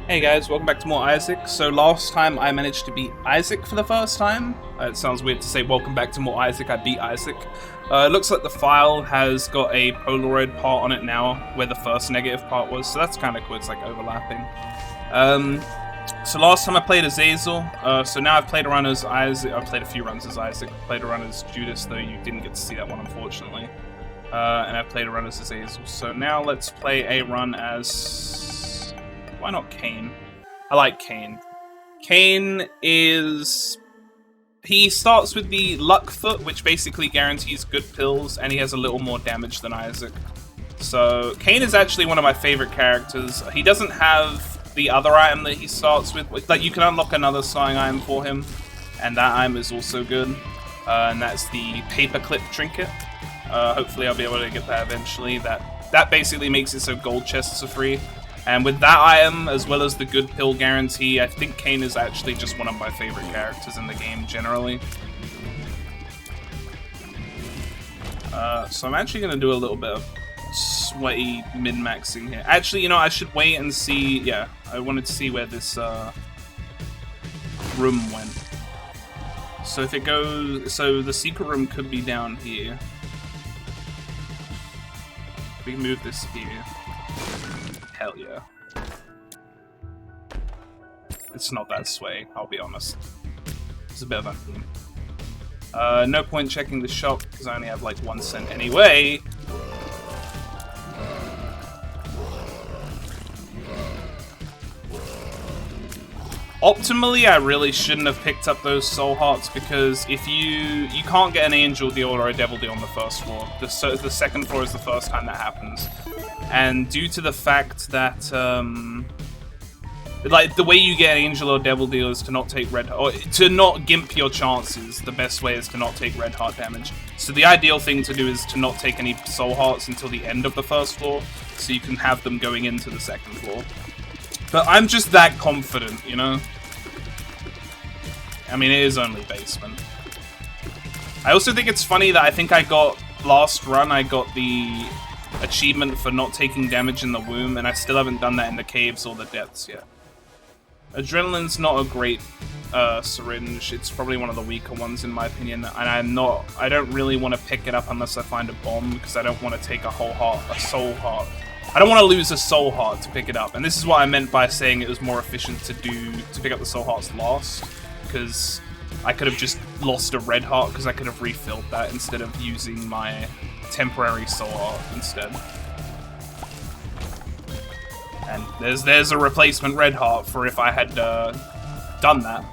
Hey guys, welcome back to more Isaac. So last time I managed to beat Isaac for the first time. It sounds weird to say welcome back to more Isaac, I beat Isaac. It looks like the file has got a Polaroid part on it now, where the first negative part was, so that's kind of cool, it's like overlapping. So last time I played Azazel, so now I've played around as Isaac. I've played a few runs as Isaac, played around as Judas, though you didn't get to see that one unfortunately. And I've played around as Azazel, so now let's play a run as... Why not Cain? I like Cain. Cain is... He starts with the Luck Foot, which basically guarantees good pills, and he has a little more damage than Isaac. So, Cain is actually one of my favorite characters. He doesn't have the other item that he starts with. Like, you can unlock another starting item for him, and that item is also good. And that's the Paperclip Trinket. Hopefully I'll be able to get that eventually. That basically makes it so gold chests are free. And with that item, as well as the good pill guarantee, I think Cain is actually just one of my favorite characters in the game, generally. So I'm actually going to do a little bit of sweaty min-maxing here. Actually, you know, I should wait and see... Yeah, I wanted to see where this room went. So if it goes... So the secret room could be down here. We can move this here. Hell yeah. It's not that sway, I'll be honest. It's a bit of a theme. No point checking the shop, because I only have like 1 cent anyway. Optimally, I really shouldn't have picked up those soul hearts, because if you can't get an angel deal or a devil deal on the first floor. The second floor is the first time that happens. And due to the fact that, like, the way you get an angel or devil deal is to not take red, or to not gimp your chances. The best way is to not take red heart damage. So the ideal thing to do is to not take any soul hearts until the end of the first floor, so you can have them going into the second floor. But I'm just that confident, you know? I mean, it is only basement. I also think it's funny that I think I got, last run, I got the achievement for not taking damage in the womb, and I still haven't done that in the caves or the depths yet. Adrenaline's not a great syringe. It's probably one of the weaker ones in my opinion, and I don't really want to pick it up unless I find a bomb, because I don't want to take a soul heart. I don't want to lose a soul heart to pick it up, and this is what I meant by saying it was more efficient to pick up the soul hearts last, because I could have just lost a red heart, because I could have refilled that instead of using my temporary soul heart instead. And there's a replacement red heart for if I had done that.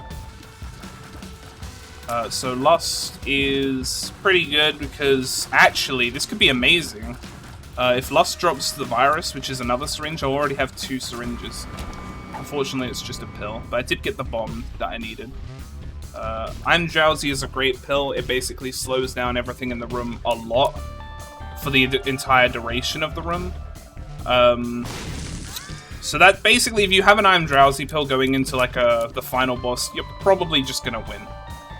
So Lust is pretty good, because actually this could be amazing. If Lust drops the virus, which is another syringe, I already have 2 syringes. Unfortunately, it's just a pill, but I did get the bomb that I needed. I'm Drowsy is a great pill. It basically slows down everything in the room a lot for the entire duration of the room. So that basically, if you have an I'm Drowsy pill going into like the final boss, you're probably just gonna win,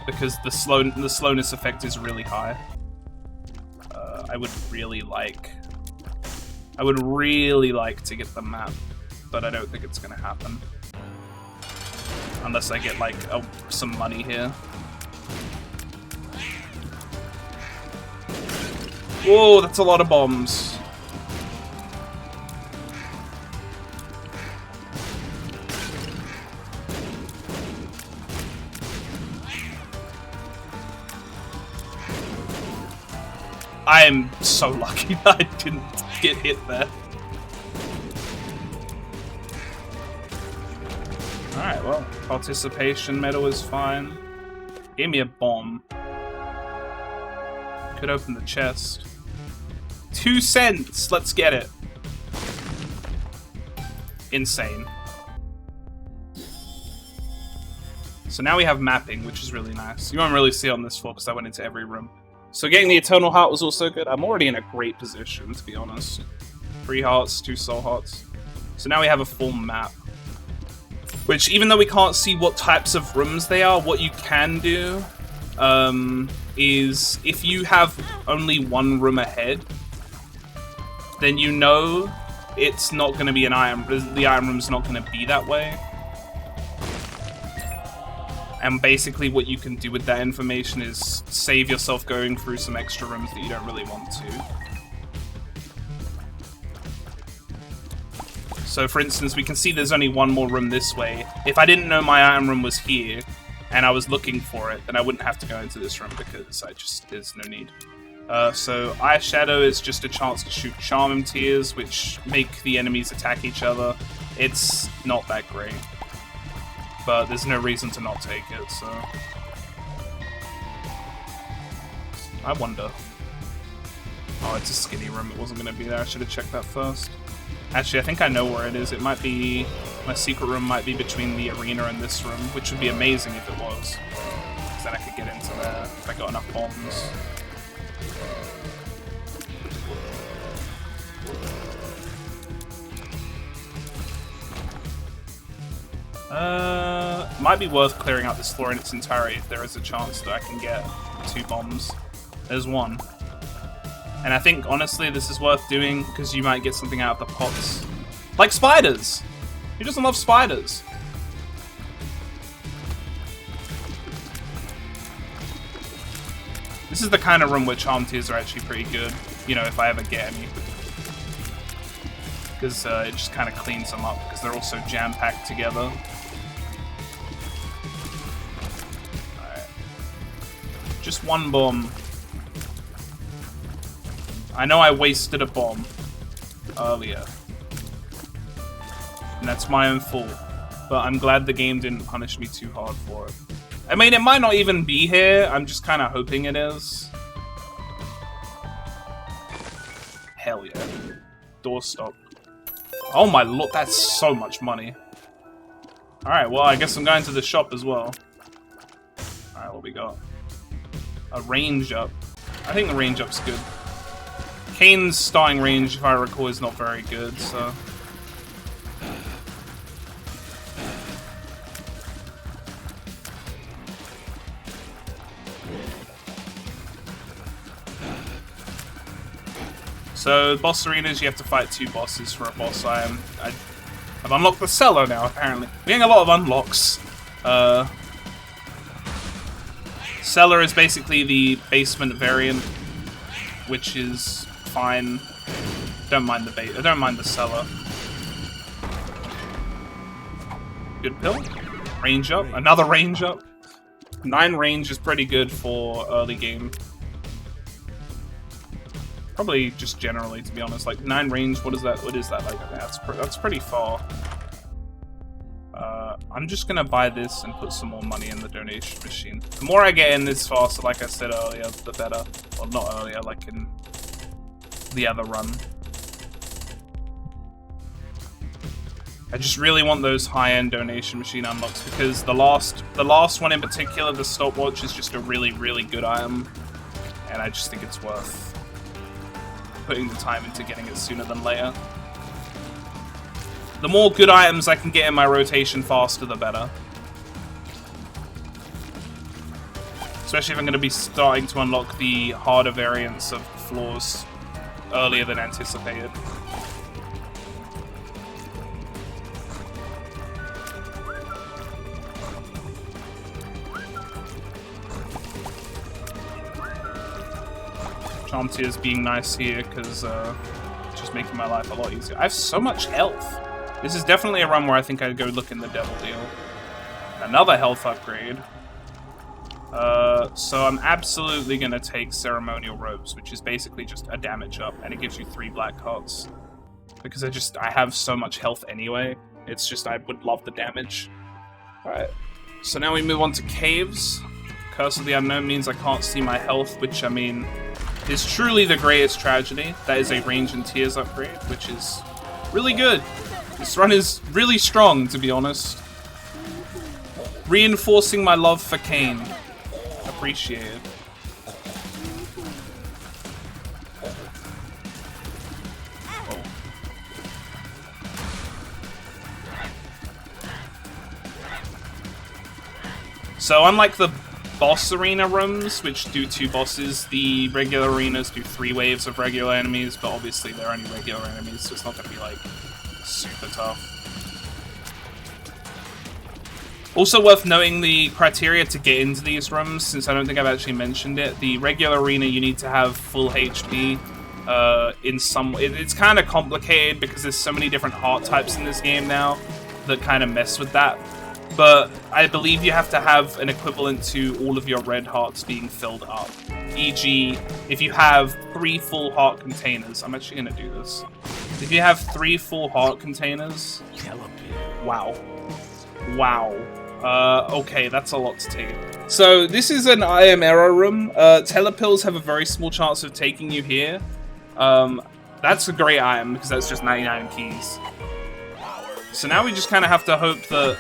because the slowness effect is really high. I would really like to get the map, but I don't think it's gonna happen. Unless I get, like, some money here. Whoa, that's a lot of bombs. I am so lucky that I didn't get hit there. Alright, well, participation medal is fine. Gave me a bomb. Could open the chest. 2 cents! Let's get it. Insane. So now we have mapping, which is really nice. You won't really see it on this floor because I went into every room. So getting the Eternal Heart was also good. I'm already in a great position, to be honest. 3 hearts, 2 soul hearts. So now we have a full map. Which, even though we can't see what types of rooms they are, what you can do is if you have only 1 room ahead, then you know it's not going to be an item. The item room's not going to be that way. And basically what you can do with that information is save yourself going through some extra rooms that you don't really want to. So for instance, we can see there's only one more room this way. If I didn't know my item room was here, and I was looking for it, then I wouldn't have to go into this room because there's no need. So Eyeshadow is just a chance to shoot Charm Tears, which make the enemies attack each other. It's not that great, but there's no reason to not take it, so... I wonder. Oh, it's a skinny room, it wasn't going to be there, I should have checked that first. Actually, I think I know where it is. It might be... My secret room might be between the arena and this room, which would be amazing if it was. Because then I could get into there if I got enough bombs. Might be worth clearing out this floor in its entirety if there is a chance that I can get 2 bombs. There's 1. And I think, honestly, this is worth doing because you might get something out of the pots. Like spiders! Who doesn't love spiders? This is the kind of room where Charm Tears are actually pretty good. You know, if I ever get any. Because it just kind of cleans them up because they're all so jam-packed together. Alright. Just 1 bomb. I know I wasted a bomb earlier. And that's my own fault. But I'm glad the game didn't punish me too hard for it. I mean, it might not even be here. I'm just kind of hoping it is. Hell yeah. Doorstop. Oh my lord, that's so much money. Alright, well, I guess I'm going to the shop as well. Alright, what we got? A range up. I think the range up's good. Cain's starting range, if I recall, is not very good, so... So, boss arenas, you have to fight 2 bosses for a boss item. I've unlocked the cellar now, apparently. We're getting a lot of unlocks. Cellar is basically the basement variant, which is fine. Don't mind the cellar. Good pill. Range up. Another range up. 9 range is pretty good for early game. Probably just generally, to be honest. Like 9 range, what is that? What is that like? That's pretty far. I'm just gonna buy this and put some more money in the donation machine. The more I get in this faster, like I said earlier, the better. Well, not earlier, like in the other run. I just really want those high-end donation machine unlocks because the last one in particular, the stopwatch, is just a really, really good item, and I just think it's worth putting the time into getting it sooner than later. The more good items I can get in my rotation faster, the better. Especially if I'm going to be starting to unlock the harder variants of floors earlier than anticipated. Charm Tears being nice here because it's just making my life a lot easier. I have so much health. This is definitely a run where I think I'd go look in the Devil Deal. Another health upgrade. So I'm absolutely going to take Ceremonial Robes, which is basically just a damage up, and it gives you 3 black hearts. Because I have so much health anyway. It's just, I would love the damage. Alright, so now we move on to Caves. Curse of the Unknown means I can't see my health, which, I mean, is truly the greatest tragedy. That is a range and tears upgrade, which is really good. This run is really strong, to be honest. Reinforcing my love for Cain. Appreciated. Oh. So unlike the boss arena rooms, which do 2 bosses, the regular arenas do 3 waves of regular enemies, but obviously they're only regular enemies, so it's not going to be like Super tough. Also worth knowing the criteria to get into these rooms, since I don't think I've actually mentioned it. The regular arena, you need to have full HP. It's kind of complicated because there's so many different heart types in this game now that kind of mess with that. But I believe you have to have an equivalent to all of your red hearts being filled up. E.g., if you have 3 full heart containers, I'm actually going to do this. If you have 3 full heart containers, wow. Okay, that's a lot to take. So this is an IM error room. Telepills have a very small chance of taking you here. That's a great item because that's just 99 keys. So now we just kind of have to hope that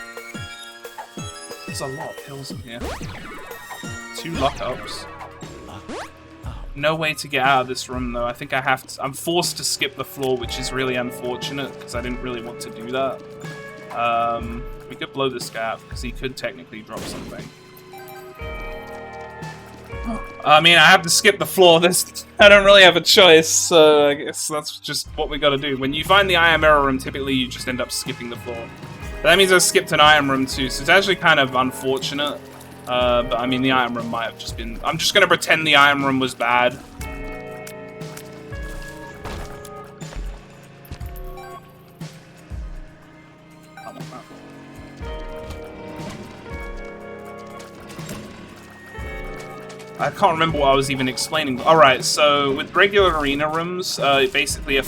there's a lot of pills in here. 2 lockups. No way to get out of this room though. I think I'm forced to skip the floor, which is really unfortunate because I didn't really want to do that. We could blow this guy up because he could technically drop something. I mean, I have to skip the floor. I don't really have a choice, so I guess that's just what we gotta do. When you find the IM error room, typically you just end up skipping the floor. But that means I skipped an IM room too, so it's actually kind of unfortunate. But I mean, the IM room might have just been... I'm just gonna pretend the IM room was bad. I can't remember what I was even explaining. Alright, so with regular arena rooms, basically an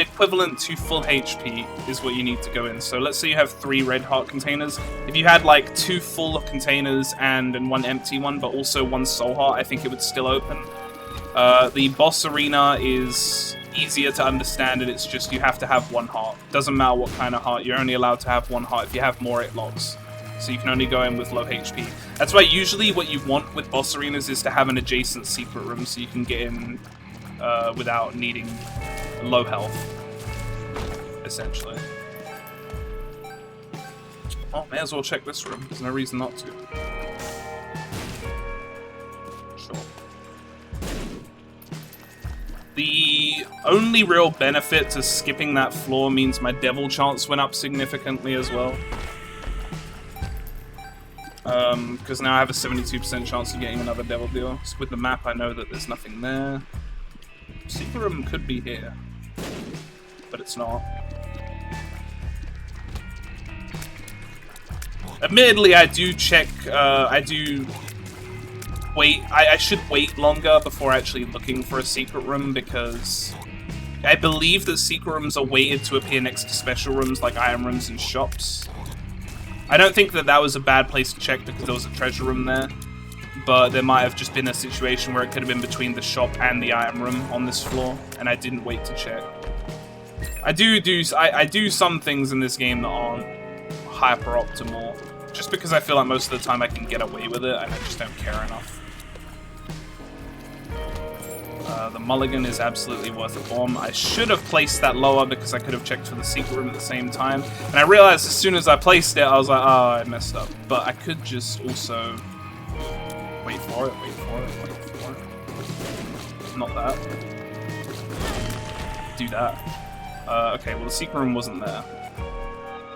equivalent to full HP is what you need to go in. So let's say you have 3 red heart containers. If you had like 2 full containers and 1 empty one, but also 1 soul heart, I think it would still open. The boss arena is easier to understand, and it's just you have to have 1 heart. Doesn't matter what kind of heart, you're only allowed to have 1 heart. If you have more, it locks. So you can only go in with low HP. That's why usually what you want with boss arenas is to have an adjacent secret room so you can get in without needing low health, essentially. Oh, may as well check this room. There's no reason not to. Sure. The only real benefit to skipping that floor means my devil chance went up significantly as well. Because now I have a 72% chance of getting another devil deal. So with the map, I know that there's nothing there. Secret room could be here, but it's not. Admittedly, I do check, I should wait longer before actually looking for a secret room, because I believe that secret rooms are weighted to appear next to special rooms like item rooms and shops. I don't think that was a bad place to check because there was a treasure room there, but there might have just been a situation where it could have been between the shop and the item room on this floor, and I didn't wait to check. I do some things in this game that aren't hyper optimal, just because I feel like most of the time I can get away with it and I just don't care enough. The mulligan is absolutely worth a bomb. I should have placed that lower because I could have checked for the secret room at the same time. And I realized as soon as I placed it, I was like, oh, I messed up. But I could just also wait for it. Not that. Do that. Okay, well the secret room wasn't there.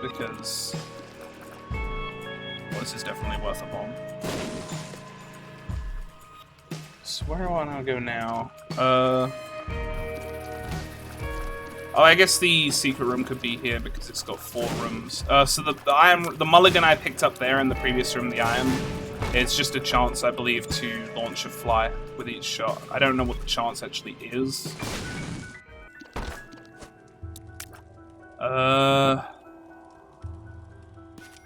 Because... well, this is definitely worth a bomb. So where do I want to go now? Oh, I guess the secret room could be here because it's got 4 rooms. So the mulligan I picked up there in the previous room, the iron, it's just a chance, I believe, to launch a fly with each shot. I don't know what the chance actually is. Go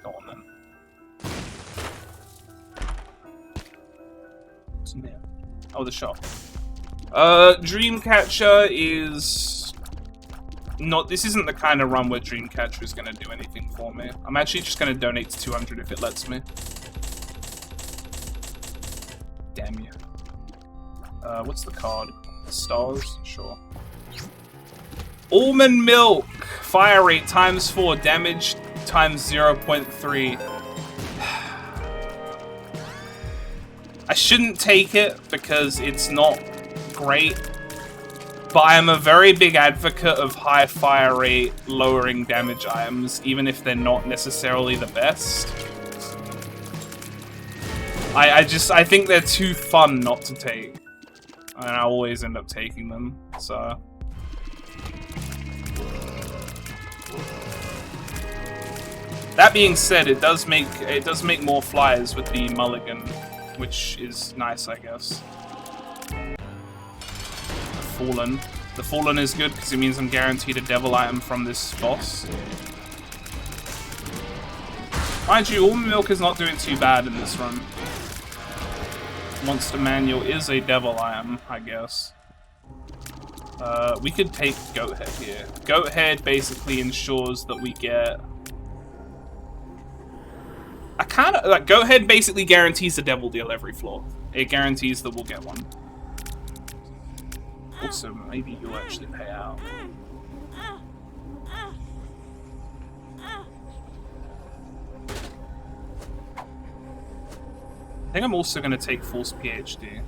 on then. What's in there? Oh, the shop. Dreamcatcher is not... this isn't the kind of run where Dreamcatcher is going to do anything for me. I'm actually just going to donate to 200 if it lets me. Damn you. What's the card? Stars? Sure. Almond milk! Fire rate times 4, damage times 0.3. I shouldn't take it because it's not great, But I am a very big advocate of high fire rate, lowering damage items, even if they're not necessarily the best. I think they're too fun not to take. And I always end up taking them, so... That being said, it does make more flyers with the mulligan, which is nice, I guess. Fallen. The Fallen is good because it means I'm guaranteed a devil item from this boss. Mind you, Almond Milk is not doing too bad in this run. Monster Manual is a devil item, I guess. We could take Goat Head here. Goat Head basically ensures that we get... Goat Head basically guarantees a devil deal every floor. It guarantees that we'll get one. Also, maybe you'll actually pay out. I think I'm also going to take False PhD.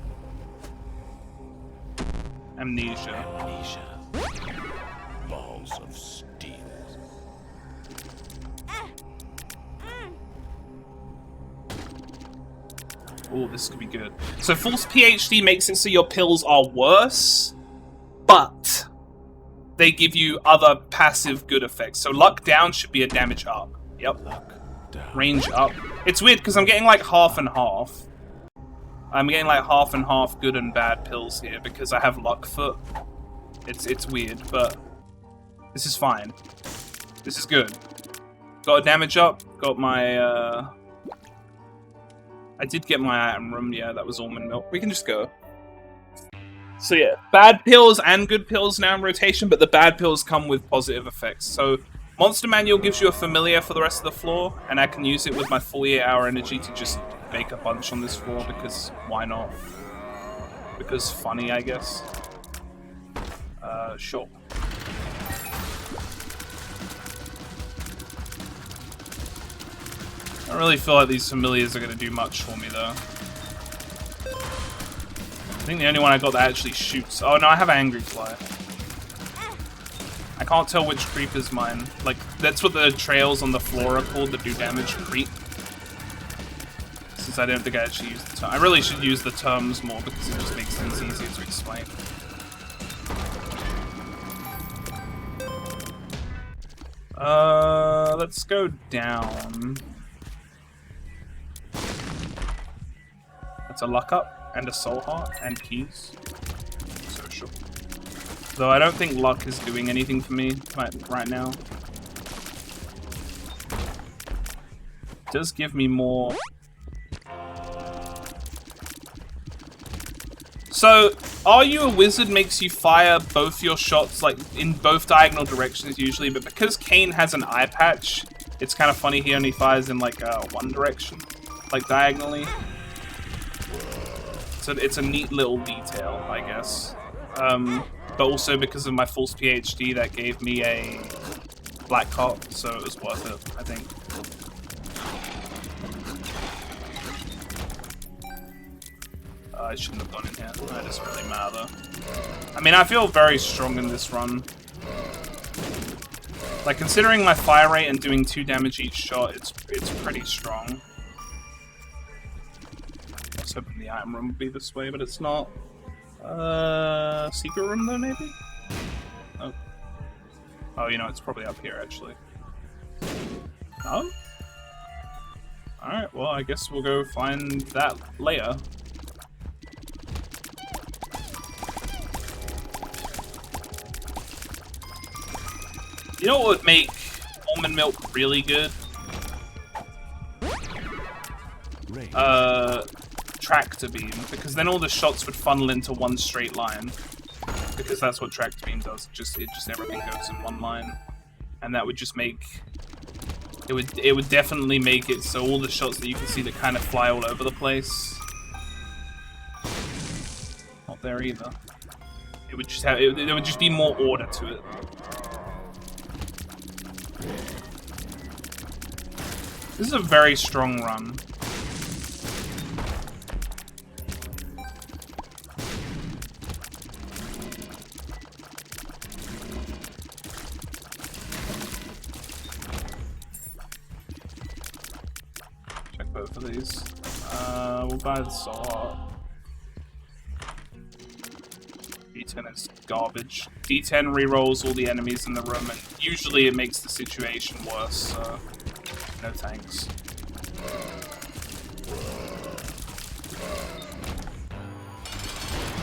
Amnesia. Balls of steel. Oh, this could be good. So False PhD makes it so your pills are worse, but they give you other passive good effects. So Luck Down should be a damage up. Yep. Luck down. Range up. It's weird because I'm getting like half and half. I'm getting like half and half good and bad pills here because I have Luck Foot. It's weird, but this is fine. This is good. Got a damage up. Got my I did get my item room. Yeah, that was Almond Milk. We can just go. So yeah, bad pills and good pills now in rotation, but the bad pills come with positive effects. So Monster Manual gives you a familiar for the rest of the floor, and I can use it with my 48-hour energy to just make a bunch on this floor, because why not? Because funny, I guess. Sure. I don't really feel like these familiars are going to do much for me, though. I think the only one I got that actually shoots... Oh, no, I have Angry Fly. I can't tell which creep is mine. Like, that's what the trails on the floor are called that do damage. Creep. Since I don't think I actually use the term. I really should use the terms more because it just makes things easier to explain. Let's go down. That's a Luck Up and a Soul Heart and keys. So sure. Though I don't think Luck is doing anything for me right now. It does give me more. So, Are You a Wizard makes you fire both your shots like in both diagonal directions usually, but because Cain has an eye patch, it's kind of funny he only fires in like one direction, like diagonally. So it's a neat little detail, I guess. But also because of my False PhD, that gave me a Black Heart, so it was worth it, I think. I shouldn't have gone in here. That doesn't really matter. I mean, I feel very strong in this run. Like, considering my fire rate and doing 2 damage each shot, it's pretty strong. I was hoping the item room would be this way, but it's not. Secret room though, maybe? Oh. Oh, you know, it's probably up here, actually. Oh? Alright, well, I guess we'll go find that later. You know what would make Almond Milk really good? Tractor Beam, because then all the shots would funnel into one straight line. Because that's what Tractor Beam does. It just everything goes in one line, and that would just make it would definitely make it so all the shots that you can see that kind of fly all over the place. Not there either. It would just have there would just be more order to it. This is a very strong run. both of these. We'll buy the soul heart. D10 is garbage. D10 rerolls all the enemies in the room, and usually it makes the situation worse, so no thanks.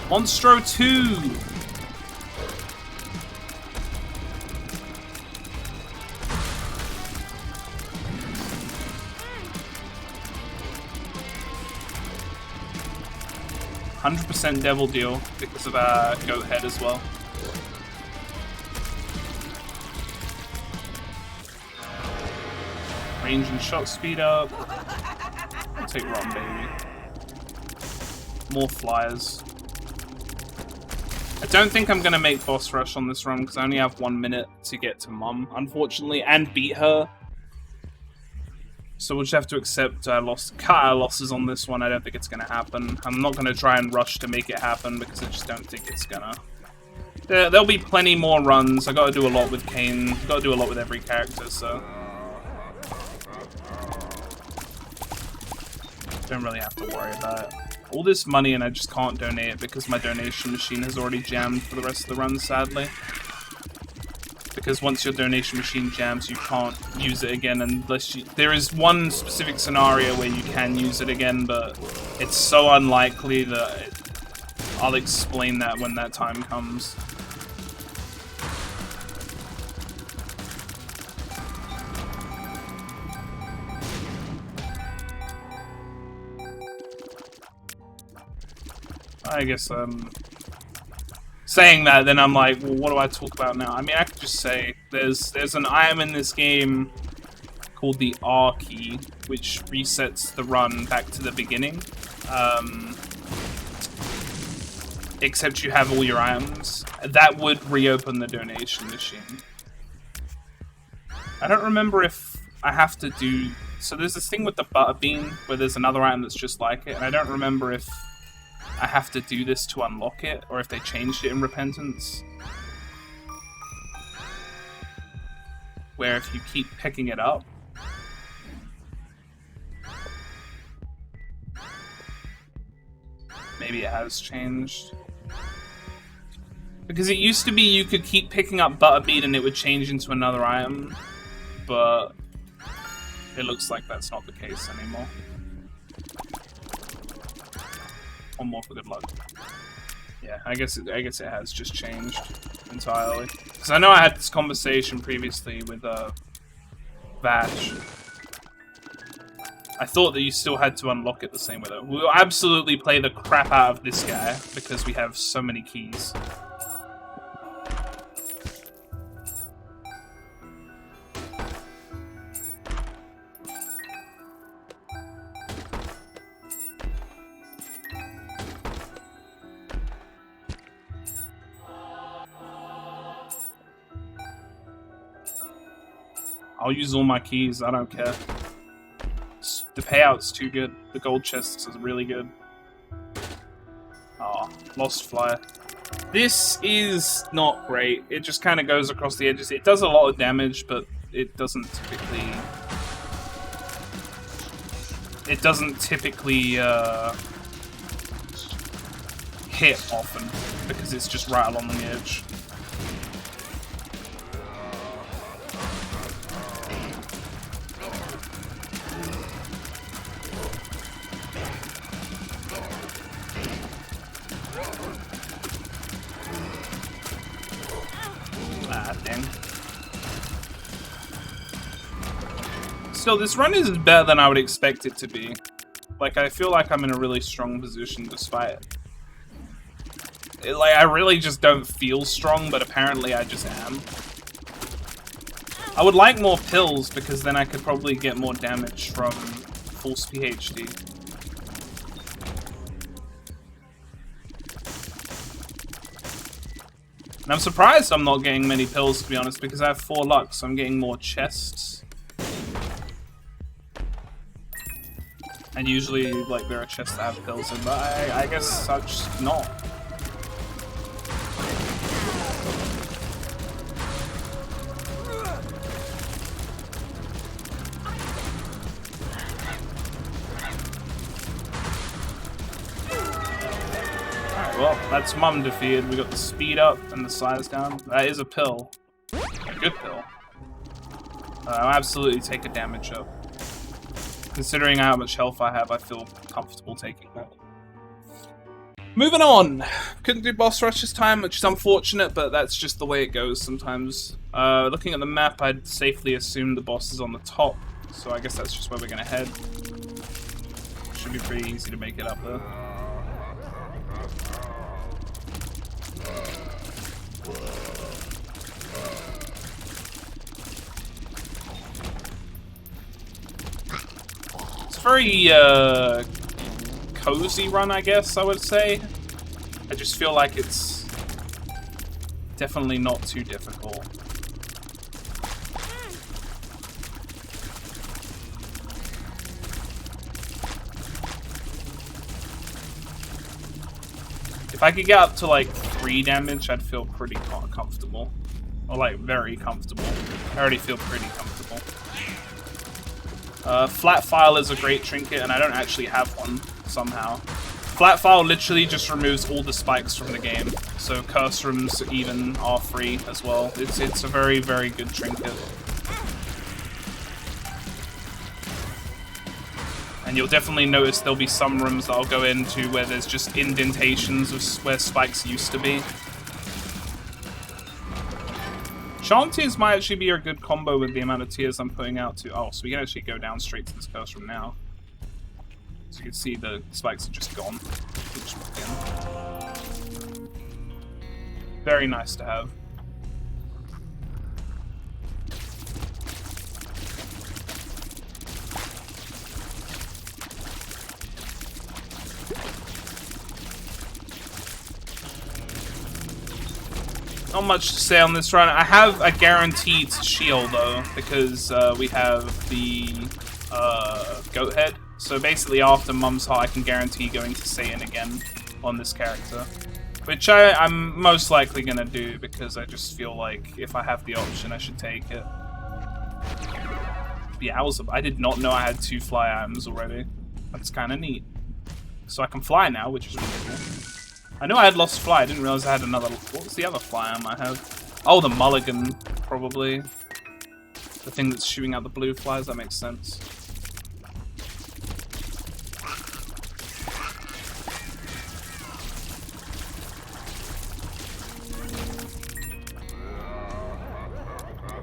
Monstro 2! 100% Devil Deal because of our goat head as well. Range and shot speed up. I'll take Run, baby. More flyers. I don't think I'm going to make boss rush on this run because I only have 1 minute to get to Mum, unfortunately, and beat her. So we'll just have to accept cut our losses on this one. I don't think it's going to happen. I'm not going to try and rush to make it happen because I just don't think it's going to. There'll be plenty more runs. I got to do a lot with Cain. Got to do a lot with every character, so don't really have to worry about it. All this money and I just can't donate it because my donation machine has already jammed for the rest of the run, sadly. Because once your donation machine jams, you can't use it again unless you... There is one specific scenario where you can use it again, but it's so unlikely that I'll explain that when that time comes. I guess saying that, then I'm like, well, what do I talk about now? I mean, I could just say there's an item in this game called the R key, which resets the run back to the beginning. Except you have all your items. That would reopen the donation machine. I don't remember if I have to do... So there's this thing with the butter bean, where there's another item that's just like it, and I don't remember if I have to do this to unlock it, or if they changed it in Repentance. Where if you keep picking it up, maybe it has changed. Because it used to be you could keep picking up Butterbean and it would change into another item, but it looks like that's not the case anymore. One more for good luck. Yeah, I guess it has just changed entirely. Because I know I had this conversation previously with Vash. I thought that you still had to unlock it the same way though. We'll absolutely play the crap out of this guy because we have so many keys. I'll use all my keys, I don't care. The payout's too good. The gold chests is really good. Oh, lost flyer. This is not great. It just kind of goes across the edges. It does a lot of damage, but it doesn't typically... hit often, because it's just right along the edge. Still, this run is better than I would expect it to be. Like, I feel like I'm in a really strong position despite it. Like, I really just don't feel strong, but apparently I just am. I would like more pills, because then I could probably get more damage from False PhD. And I'm surprised I'm not getting many pills, to be honest, because I have 4 luck, so I'm getting more chests. And usually, like, there are chests that have pills in, but I guess I'm just not. well, that's Mum defeated. We got the speed up and the size down. That is a pill. A good pill. I'll absolutely take a damage up. Considering how much health I have, I feel comfortable taking that. Moving on. Couldn't do boss rush this time, which is unfortunate, but that's just the way it goes sometimes. Looking at the map, I'd safely assume the boss is on the top, so I guess that's just where we're gonna head. Should be pretty easy to make it up there. It's a very cozy run, I guess I would say. I just feel like it's definitely not too difficult. If I could get up to like 3 damage, I'd feel pretty comfortable. Or like very comfortable. I already feel pretty comfortable. Flat File is a great trinket, and I don't actually have one somehow. Flat File literally just removes all the spikes from the game, so curse rooms even are free as well. It's a very, very good trinket. And you'll definitely notice there'll be some rooms that I'll go into where there's just indentations of where spikes used to be. Charm Tears might actually be a good combo with the amount of tears I'm putting out too. Oh, so we can actually go down straight to this curse room now. So you can see the spikes are just gone. Just very nice to have. Not much to say on this run. I have a guaranteed shield though, because we have the goat head. So basically after Mum's Heart I can guarantee going to Satan again on this character. Which I'm most likely going to do, because I just feel like if I have the option I should take it. Yeah, I did not know I had 2 fly items already. That's kind of neat. So I can fly now, which is really cool. I knew I had lost fly, I didn't realize I had another... What was the other fly item I have? Oh, the mulligan, probably. The thing that's shooting out the blue flies, that makes sense.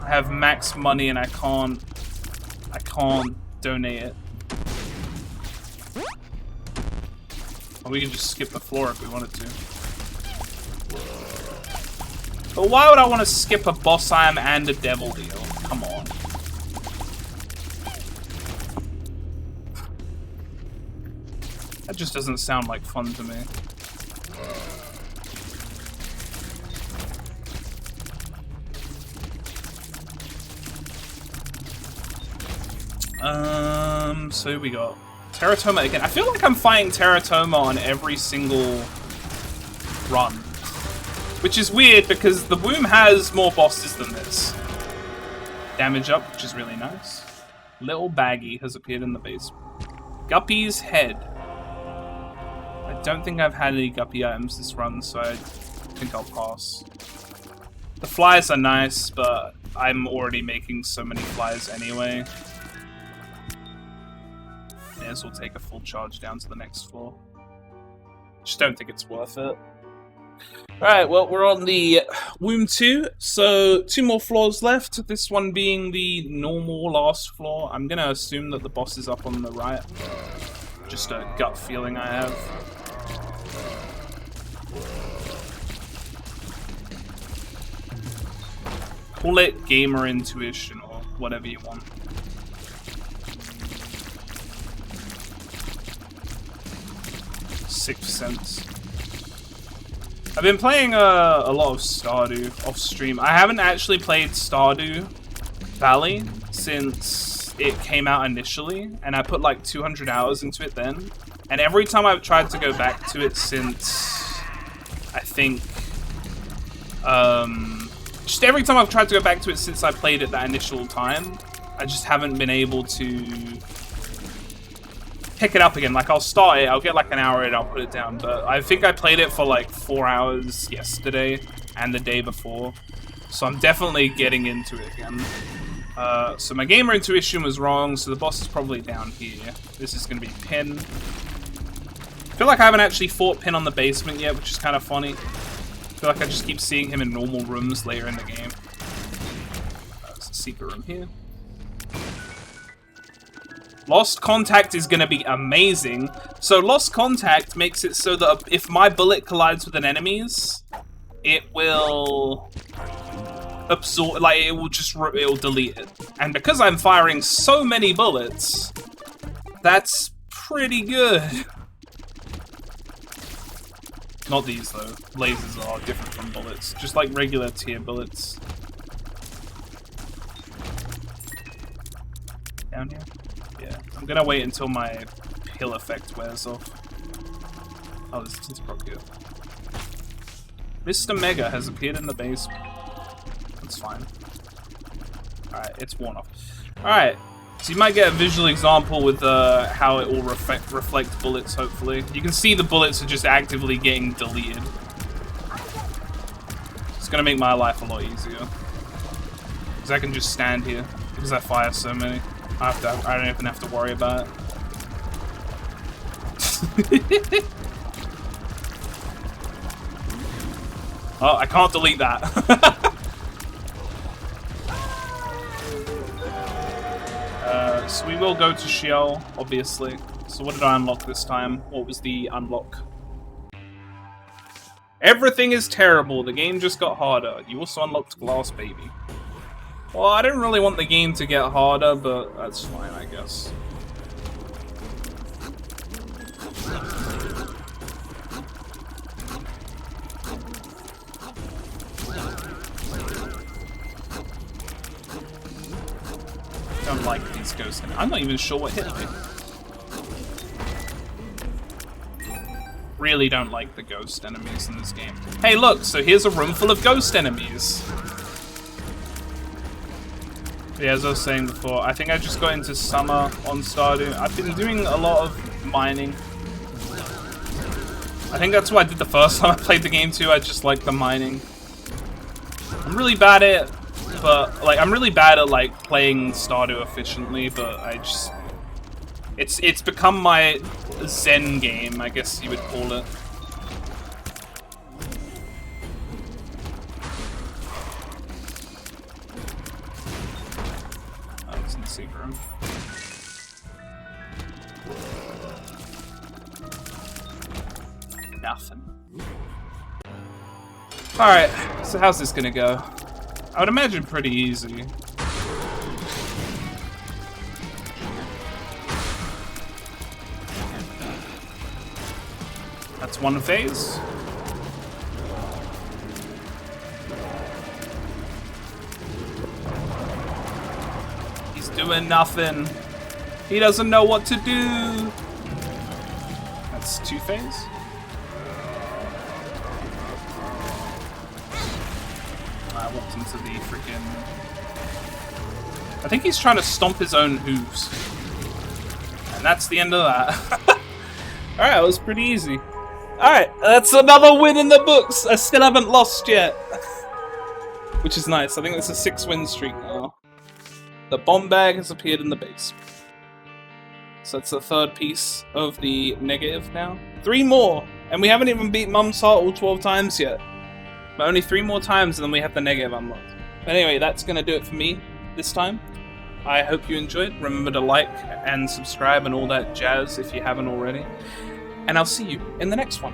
I have max money and I can't donate it. Or we can just skip the floor if we wanted to. But why would I want to skip a boss item and a devil deal? Come on. That just doesn't sound like fun to me. So we got Teratoma again. I feel like I'm fighting Teratoma on every single run. Which is weird because the womb has more bosses than this. Damage up, which is really nice. Little Baggy has appeared in the base. Guppy's Head. I don't think I've had any Guppy items this run, so I think I'll pass. The flies are nice, but I'm already making so many flies anyway. May as well take a full charge down to the next floor. Just don't think it's worth it. Alright, well, we're on the Womb 2, so 2 more floors left. This one being the normal last floor. I'm gonna assume that the boss is up on the right. Just a gut feeling I have. Call it gamer intuition or whatever you want. Sixth Sense. I've been playing a lot of Stardew off stream. I haven't actually played Stardew Valley since it came out initially, and I put like 200 hours into it then. And every time I've tried to go back to it since, I think, just every time I've tried to go back to it since I played it that initial time, I just haven't been able to pick it up again. Like, I'll start it, I'll get like an hour in, I'll put it down. But I think I played it for like 4 hours yesterday and the day before. So I'm definitely getting into it again. So my gamer intuition was wrong, so the boss is probably down here. This is going to be Pin. I feel like I haven't actually fought Pin on the basement yet, which is kind of funny. I feel like I just keep seeing him in normal rooms later in the game. There's a secret room here. Lost Contact is going to be amazing. So Lost Contact makes it so that if my bullet collides with an enemy's, it will absorb, like it'll delete it. And because I'm firing so many bullets, that's pretty good. Not these though. Lasers are different from bullets, just like regular tier bullets. Down here? Yeah. I'm gonna wait until my pill effect wears off. Oh, there's a Tinterrock here. Mr. Mega has appeared in the basement. That's fine. Alright, it's worn off. Alright, so you might get a visual example with how it will reflect bullets, hopefully. You can see the bullets are just actively getting deleted. It's gonna make my life a lot easier. Because I can just stand here, because I fire so many. I don't even have to worry about it. Oh, I can't delete that. So we will go to Sheol, obviously. So what did I unlock this time? What was the unlock? Everything is terrible. The game just got harder. You also unlocked Glass Baby. Well, I didn't really want the game to get harder, but that's fine, I guess. Don't like these ghosts. I'm not even sure what hit me. Really don't like the ghost enemies in this game. Hey, look! So here's a room full of ghost enemies. Yeah, as I was saying before, I think I just got into summer on Stardew. I've been doing a lot of mining. I think that's what I did the first time I played the game too. I just like the mining. I'm really bad at it. But, like, I'm really bad at, like, playing Stardew efficiently, but I just... It's become my zen game, I guess you would call it. Oh, it's in the secret room. Nothing. Alright, so how's this gonna go? I would imagine pretty easy. That's one phase. He's doing nothing. He doesn't know what to do. That's 2 phase. I walked into the freaking... I think he's trying to stomp his own hooves. And that's the end of that. Alright, that was pretty easy. Alright, that's another win in the books! I still haven't lost yet. Which is nice. I think it's a 6-win streak now. The bomb bag has appeared in the base. So that's the 3rd piece of the negative now. 3 more! And we haven't even beat Mum's Heart all 12 times yet. But only 3 more times and then we have the negative unlocked. But anyway, that's going to do it for me this time. I hope you enjoyed. Remember to like and subscribe and all that jazz if you haven't already. And I'll see you in the next one.